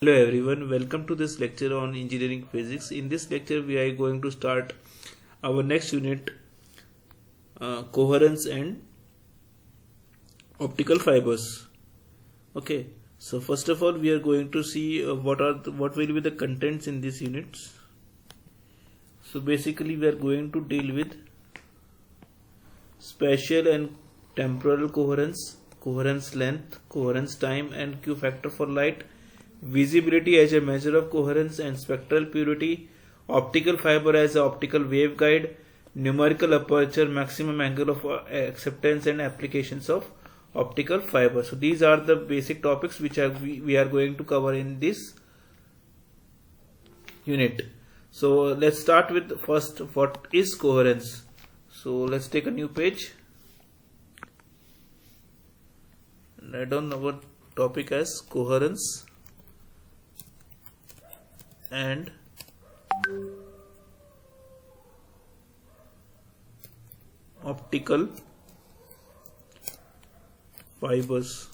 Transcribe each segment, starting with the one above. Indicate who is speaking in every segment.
Speaker 1: Hello everyone, welcome to this lecture on engineering physics. In this lecture we are going to start our next unit, coherence and optical fibers. Okay, so first of all we are going to see what will be the contents in these units. So basically we are going to deal with spatial and temporal coherence, coherence length, coherence time and Q factor for light, visibility as a measure of coherence and spectral purity, optical fiber as an optical waveguide, numerical aperture, maximum angle of acceptance and applications of optical fiber. So these are the basic topics which we are going to cover in this unit. So let's start with first what is coherence. So let's take a new page and write down our topic as coherence and optical fibers.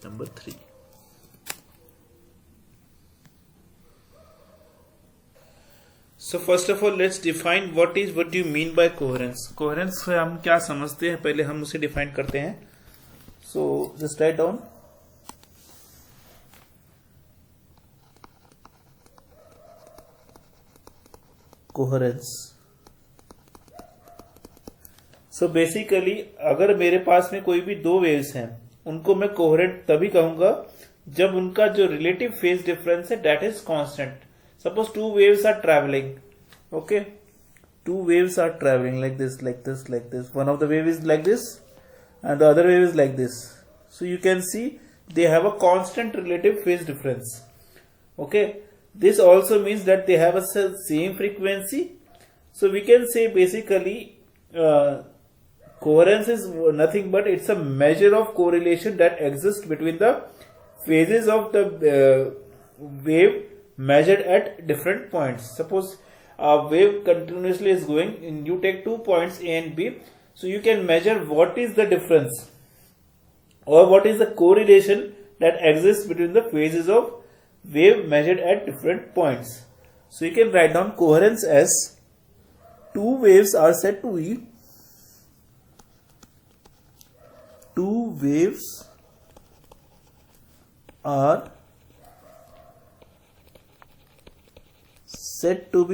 Speaker 1: Number 3. So first of all let's define what do you mean by coherence. Coherence से हम क्या समझते हैं, पहले हम उसे define करते हैं. So just write down coherence. So basically अगर मेरे पास में कोई भी दो waves हैं उनको मैं coherent तभी कहूंगा जब उनका जो relative phase difference है that is constant. Suppose two waves are traveling. Okay, two waves are traveling like this, like this, like this. One of the wave is like this and the other wave is like this. So you can see they have a constant relative phase difference. Okay, this also means that they have a same frequency. So we can say basically coherence is nothing but it's a measure of correlation that exists between the phases of the wave measured at different points. Suppose a wave continuously is going and you take 2 points A and B, so you can measure what is the difference or what is the correlation that exists between the phases of wave measured at different points. So you can write down coherence as two waves are said to be said to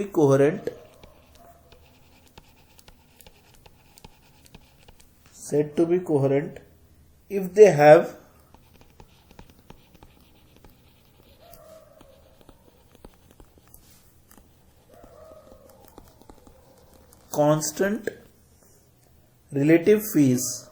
Speaker 1: be coherent if they have constant relative phase.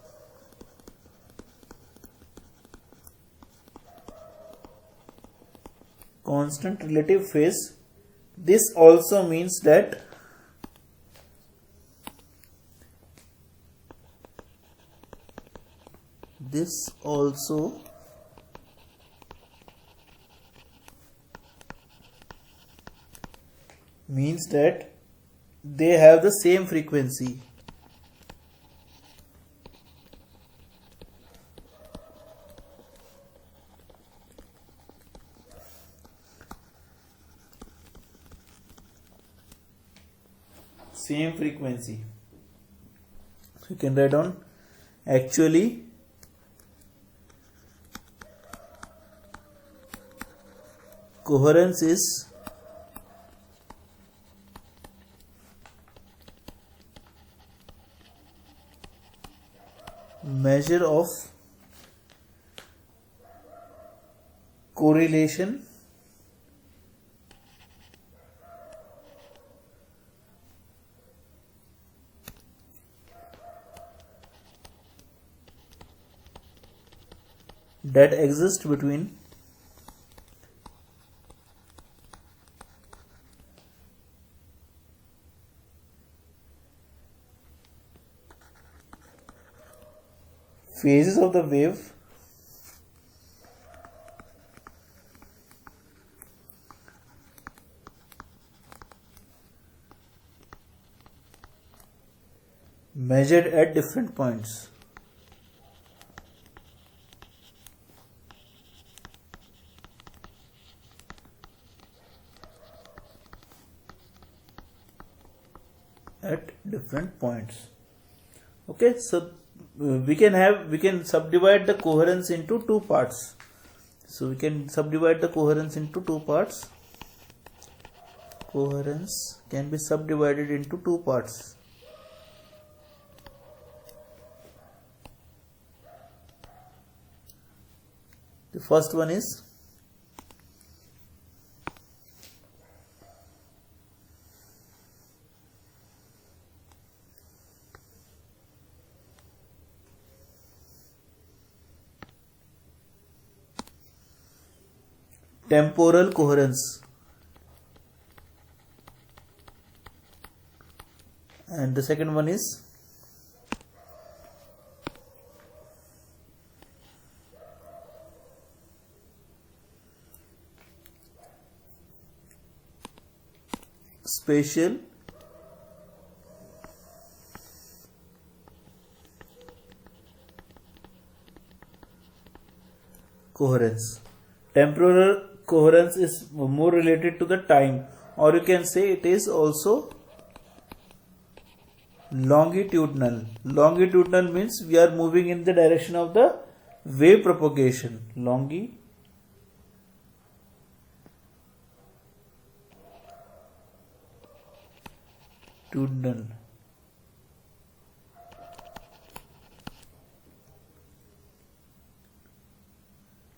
Speaker 1: This also means that they have the same frequency. You can write down actually coherence is measure of correlation that exists between phases of the wave measured at different points. At different points. Okay, so we can subdivide the coherence into two parts. So we can subdivide the coherence into two parts. Coherence can be subdivided into two parts. The first one is temporal coherence, and the second one is spatial coherence. Temporal coherence is more related to the time, or you can say it is also longitudinal. Longitudinal means we are moving in the direction of the wave propagation. Longitudinal.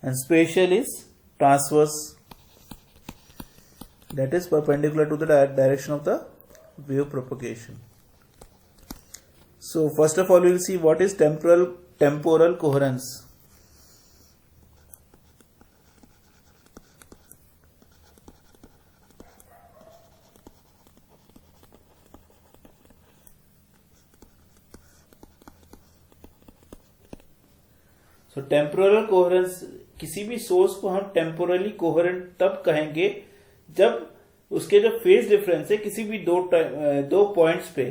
Speaker 1: And spatial is transverse, that is perpendicular to the direction of the wave propagation. So first of all we will see what is temporal coherence. So temporal coherence, किसी भी source को हम temporarily coherent तब कहेंगे जब उसके जो phase difference है किसी भी दो पॉइंट्स पे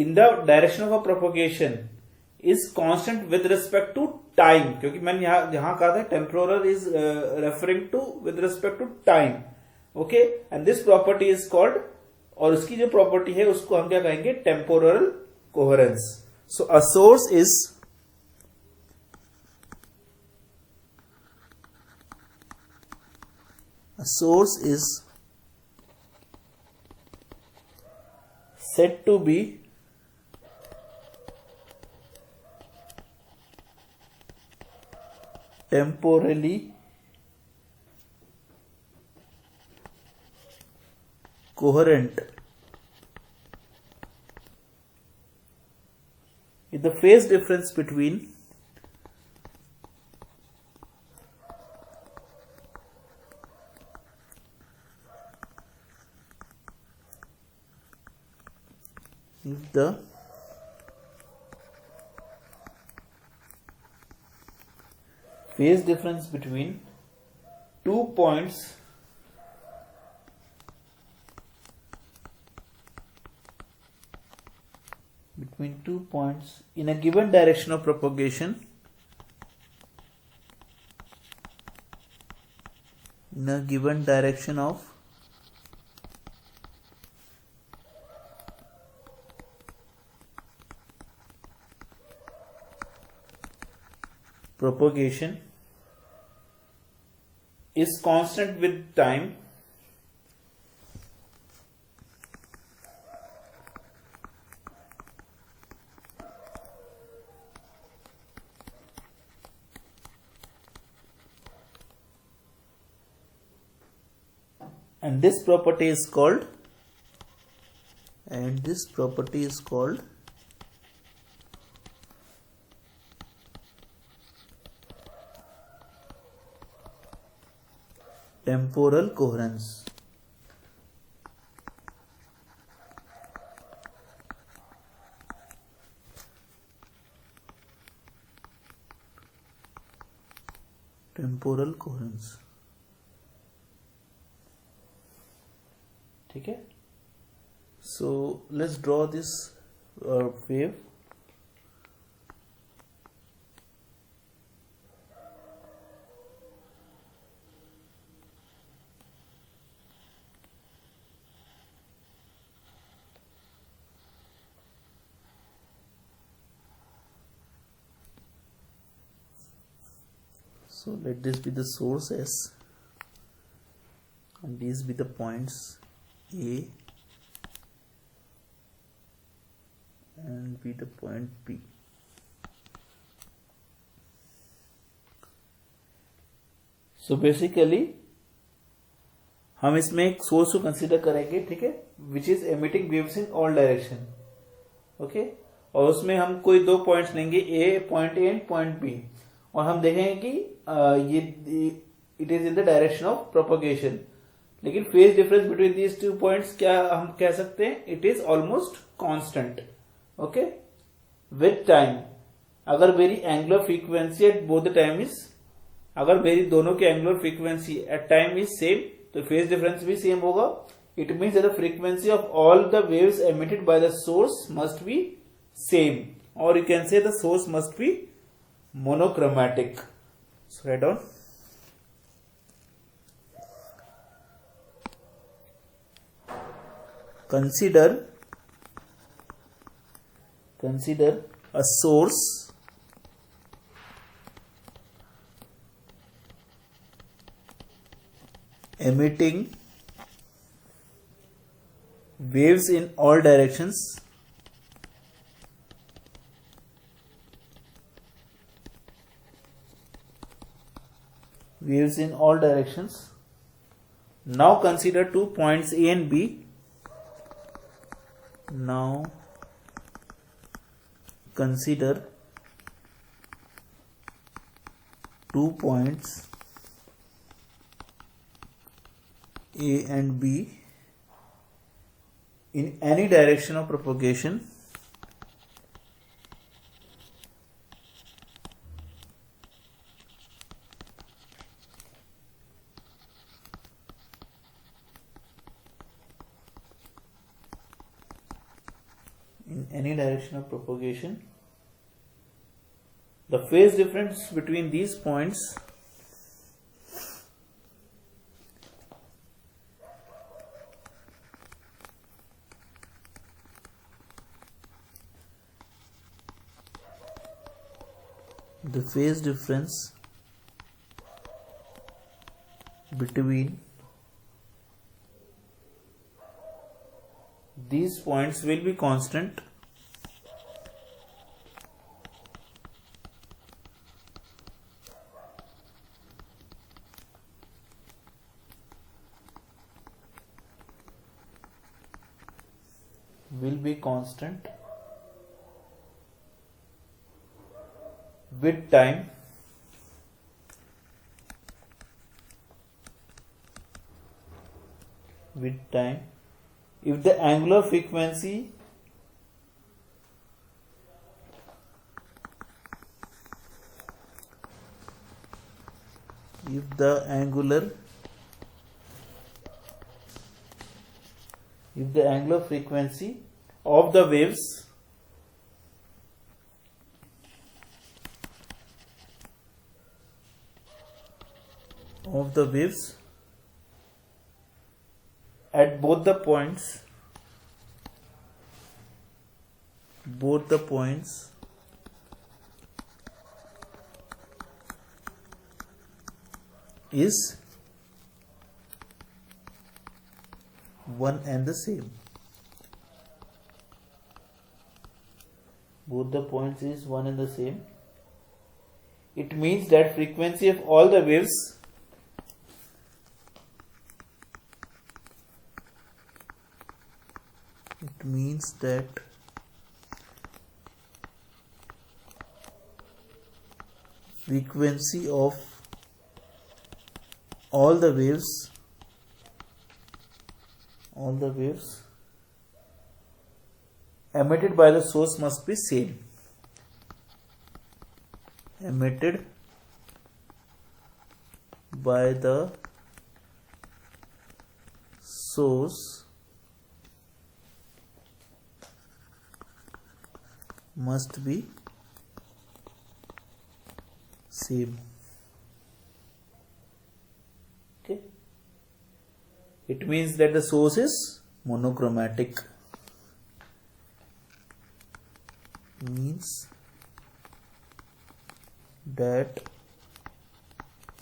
Speaker 1: in the direction of a propagation is constant with respect to time, क्योंकि मैंने यहां कहा था temporal is referring to with respect to time. Okay, and this property is called, और उसकी जो प्रॉपर्टी है उसको हम क्या कहेंगे, temporal coherence. So a source is a source is said to be temporally coherent if the phase difference between the phase difference between 2 points in a given direction of propagation is constant with time, and this property is called temporal coherence. Temporal coherence. ठीक है. So let's draw this wave so let this be the source S and these be the points A and be the point P. So basically हम इसमें एक source को consider करेंगे, ठीक है, which is emitting waves in all direction, okay, और उसमें हम कोई दो पॉइंट्स लेंगे, point A and point B, और हम देखेंगे कि ये it is in the direction of propagation, लेकिन phase difference between these two points क्या हम कह सकते हैं, it is almost constant, okay, with time. अगर मेरी angular frequency at both the time is, अगर मेरी दोनों की angular frequency eight time is same, तो फेज डिफरेंस भी सेम होगा। It means that the frequency of all the waves emitted by the source must be same, और you can say the source must be monochromatic. So write down consider a source emitting waves in all directions now consider 2 points A and B. Now consider 2 points A and B in any direction of propagation the phase difference between these points between these points will be constant, with time. If the angular frequency of the waves at both the points is one and the same. Both the points is one and the same. It means that frequency of all the waves frequency of all the waves emitted by the source must be same. Emitted by the source must be same. Okay, it means that the source is monochromatic. Means that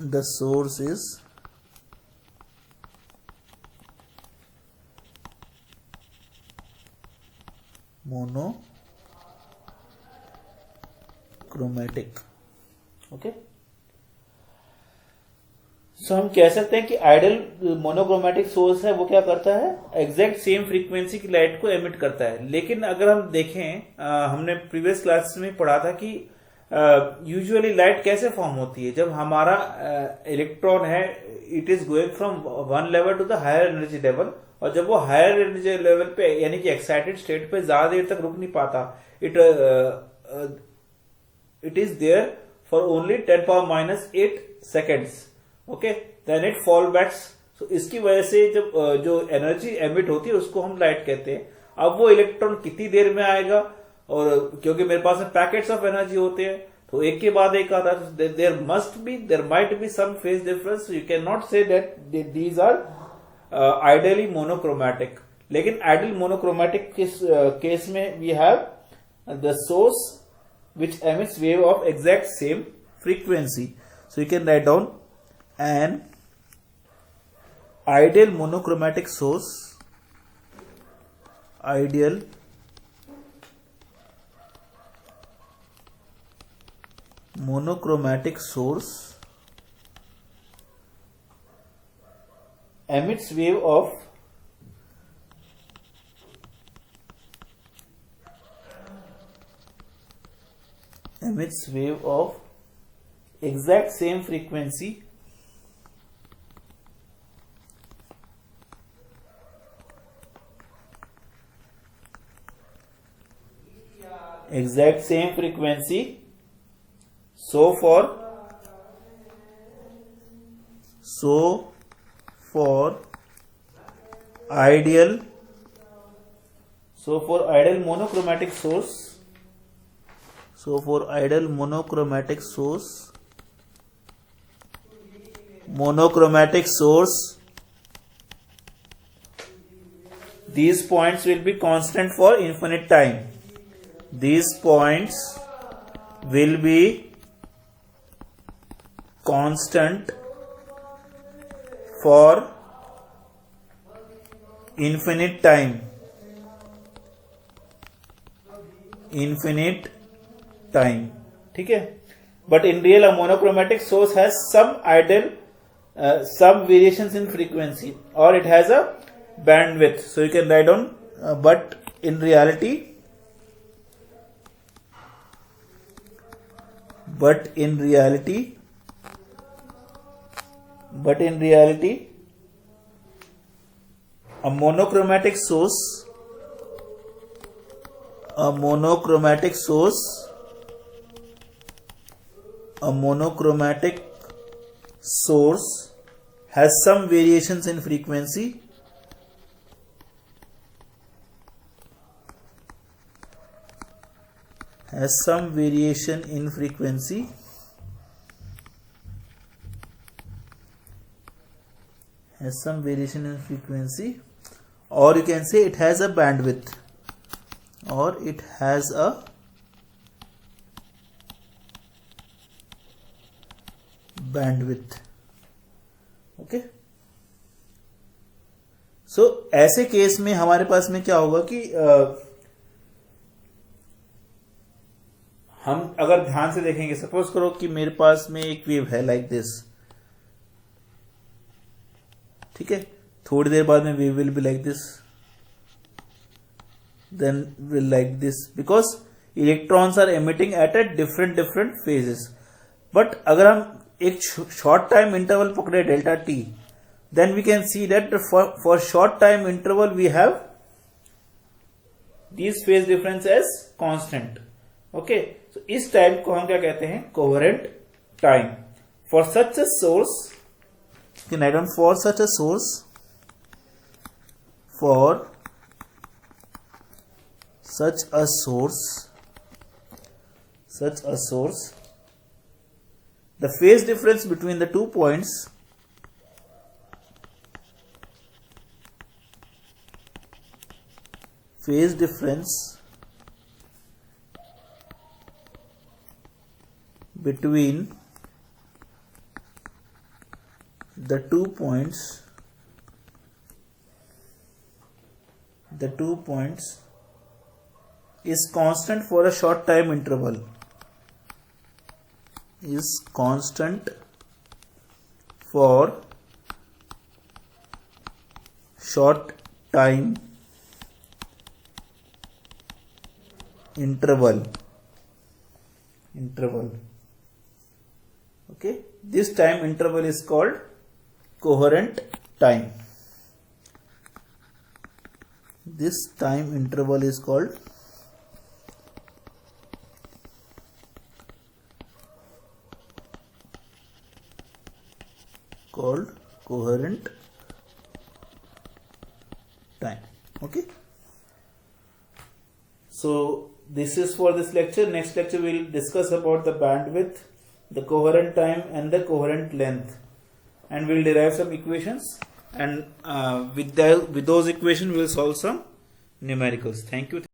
Speaker 1: the source is monochromatic. Okay, so हम कह सकते हैं कि ideal monochromatic source है वो क्या करता है, एग्जैक्ट सेम फ्रीक्वेंसी की लाइट को एमिट करता है. लेकिन अगर हम देखें, हमने प्रीवियस क्लास में पढ़ा था कि यूजुअली लाइट कैसे फॉर्म होती है. जब हमारा इलेक्ट्रॉन है, it is going from one level to the higher energy level, और जब वो हायर एनर्जी लेवल पे यानी कि एक्साइटेड स्टेट पे ज्यादा देर तक रुक नहीं पाता, it is there for only 10⁻⁸ seconds. Okay, then it fall backs. So इसकी वजह से जब जो एनर्जी एमिट होती है उसको हम लाइट कहते हैं. अब वो इलेक्ट्रॉन कितनी देर में आएगा, और क्योंकि मेरे पास में पैकेट्स ऑफ एनर्जी होते हैं तो एक के बाद एक आता है, there might be some phase difference. You can not say that these are ideally monochromatic. लेकिन आइडियल मोनोक्रोमैटिक केस में we have the source which emits wave of exact same frequency. So you can write down an ideal monochromatic source. Ideal monochromatic source emits wave of exact same frequency so for ideal monochromatic source. So for ideal monochromatic source, these points will be constant for infinite time. These points will be constant for infinite time. ठीक है. But in real, a monochromatic source has some variations in frequency, or it has a bandwidth. So you can write down, but in reality, a monochromatic source has some variations in frequency, or you can say it has a bandwidth, okay. So ऐसे case में हमारे पास में क्या होगा कि हम अगर ध्यान से देखेंगे, सपोज करो कि मेरे पास में एक वेव है लाइक दिस. ठीक है, थोड़ी देर बाद में wave will be like this, then will like this, because electrons are emitting at a different phases. But अगर हम एक शॉर्ट टाइम इंटरवल पकड़े delta T, then we can see that for short time interval we have this phase difference as constant. Okay, तो इस time को हम क्या कहते हैं, coherent time. For such a source, can write down for such a source, such a source, the phase difference between the 2 points phase difference between the 2 points is constant for a short time interval, is constant for short time interval. Okay, this time interval is called coherent time. This time interval is called coherent time. Okay, so this is for this lecture. Next lecture we will discuss about the bandwidth, the coherent time and the coherent length, and we will derive some equations, and with those equations we will solve some numericals. Thank you.